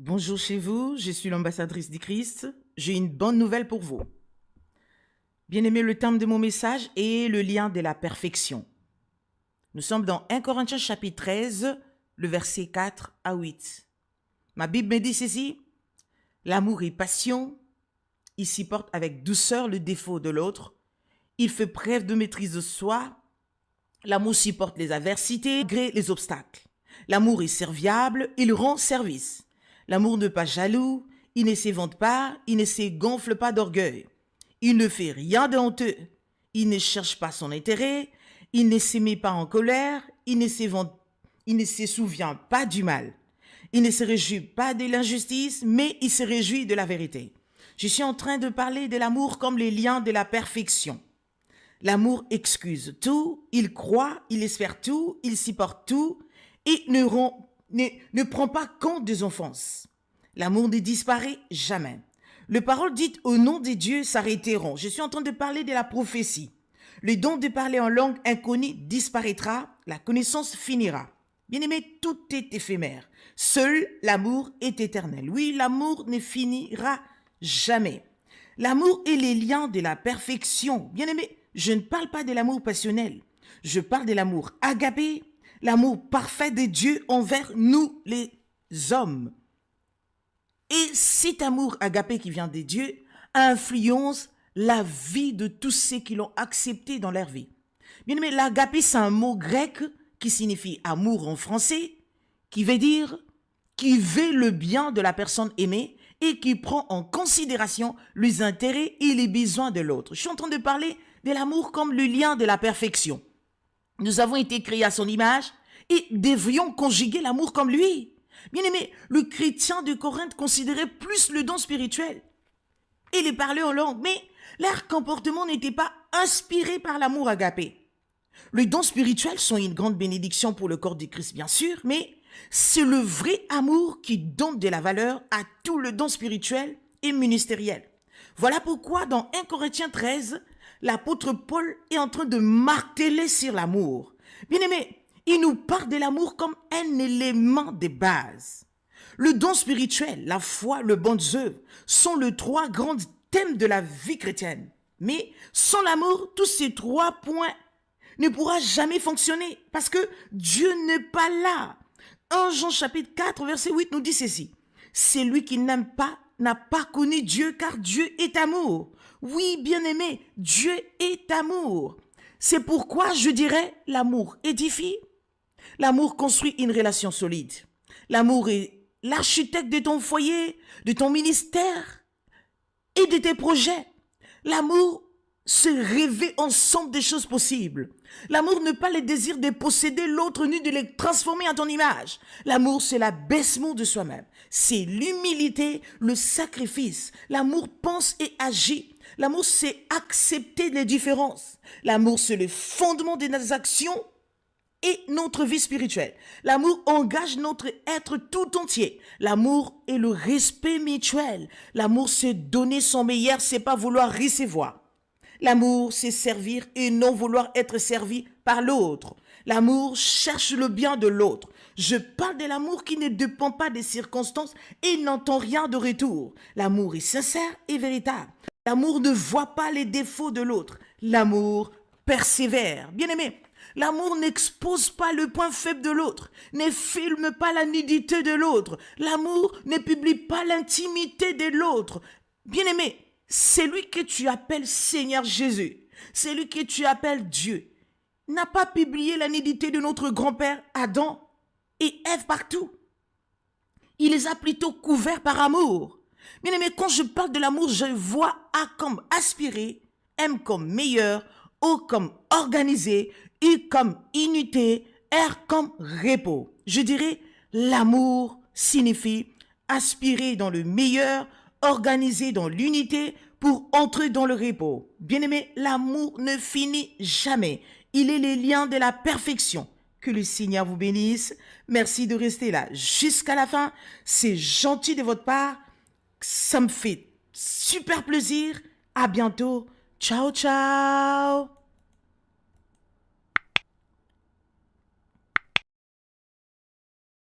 Bonjour chez vous, je suis l'ambassadrice du Christ. J'ai une bonne nouvelle pour vous. Bien-aimé, le thème de mon message est le lien de la perfection. Nous sommes dans 1 Corinthiens chapitre 13, le verset 4 à 8. Ma Bible me dit ceci: l'amour est passion, il supporte avec douceur le défaut de l'autre, il fait preuve de maîtrise de soi, l'amour supporte les adversités, malgré les obstacles. L'amour est serviable, il rend service. L'amour n'est pas jaloux, il ne s'évante pas, il ne se gonfle pas d'orgueil. Il ne fait rien de honteux, il ne cherche pas son intérêt, il ne se met pas en colère, il ne se souvient pas du mal. Il ne se réjouit pas de l'injustice, mais il se réjouit de la vérité. Je suis en train de parler de l'amour comme les liens de la perfection. L'amour excuse tout, il croit, il espère tout, il supporte tout et ne prend pas compte des offenses. L'amour ne disparaît jamais. Les paroles dites au nom de Dieu s'arrêteront. Je suis en train de parler de la prophétie. Le don de parler en langue inconnue disparaîtra, la connaissance finira. Bien-aimé, tout est éphémère. Seul l'amour est éternel. Oui, l'amour ne finira jamais. L'amour est les liens de la perfection. Bien-aimé, je ne parle pas de l'amour passionnel. Je parle de l'amour agapé, l'amour parfait de Dieu envers nous les hommes. Et cet amour agapé qui vient de Dieu influence la vie de tous ceux qui l'ont accepté dans leur vie. Bien-aimé, l'agapé, c'est un mot grec qui signifie amour en français, qui veut dire qui veut le bien de la personne aimée et qui prend en considération les intérêts et les besoins de l'autre. Je suis en train de parler de l'amour comme le lien de la perfection. Nous avons été créés à son image et devrions conjuguer l'amour comme lui. Bien aimé, le chrétien de Corinthe considérait plus le don spirituel et les parler en langue, mais leur comportement n'était pas inspiré par l'amour agapé. Les dons spirituels sont une grande bénédiction pour le corps du Christ, bien sûr, mais c'est le vrai amour qui donne de la valeur à tout le don spirituel et ministériel. Voilà pourquoi dans 1 Corinthiens 13, l'apôtre Paul est en train de marteler sur l'amour. Bien aimé, il nous parle de l'amour comme un élément de base. Le don spirituel, la foi, le bon Dieu sont les trois grands thèmes de la vie chrétienne. Mais sans l'amour, tous ces trois points ne pourra jamais fonctionner parce que Dieu n'est pas là. 1 Jean chapitre 4 verset 8 nous dit ceci: celui qui n'aime pas n'a pas connu Dieu car Dieu est amour. Oui, bien-aimé, Dieu est amour. C'est pourquoi je dirais l'amour édifie, l'amour construit une relation solide. L'amour est l'architecte de ton foyer, de ton ministère et de tes projets. L'amour se rêver ensemble des choses possibles. L'amour n'est pas le désir de posséder l'autre ni de le transformer en ton image. L'amour, c'est l'abaissement de soi-même. C'est l'humilité, le sacrifice. L'amour pense et agit. L'amour, c'est accepter les différences. L'amour, c'est le fondement de nos actions et notre vie spirituelle. L'amour engage notre être tout entier. L'amour est le respect mutuel. L'amour, c'est donner son meilleur, c'est pas vouloir recevoir. L'amour, c'est servir et non vouloir être servi par l'autre. L'amour cherche le bien de l'autre. Je parle de l'amour qui ne dépend pas des circonstances et n'entend rien de retour. L'amour est sincère et véritable. L'amour ne voit pas les défauts de l'autre. L'amour persévère. Bien-aimé, l'amour n'expose pas le point faible de l'autre, ne filme pas la nudité de l'autre. L'amour ne publie pas l'intimité de l'autre. Bien-aimé, celui que tu appelles Seigneur Jésus, celui que tu appelles Dieu, n'a pas publié la nudité de notre grand-père Adam et Ève partout. Il les a plutôt couverts par amour. Bien aimé, quand je parle de l'amour, je vois A comme aspirer, M comme meilleur, O comme organisé, U comme unité, R comme repos. Je dirais, l'amour signifie aspirer dans le meilleur, organisé dans l'unité pour entrer dans le repos. Bien-aimé, l'amour ne finit jamais. Il est le lien de la perfection. Que le Seigneur vous bénisse. Merci de rester là jusqu'à la fin. C'est gentil de votre part. Ça me fait super plaisir. À bientôt. Ciao, ciao.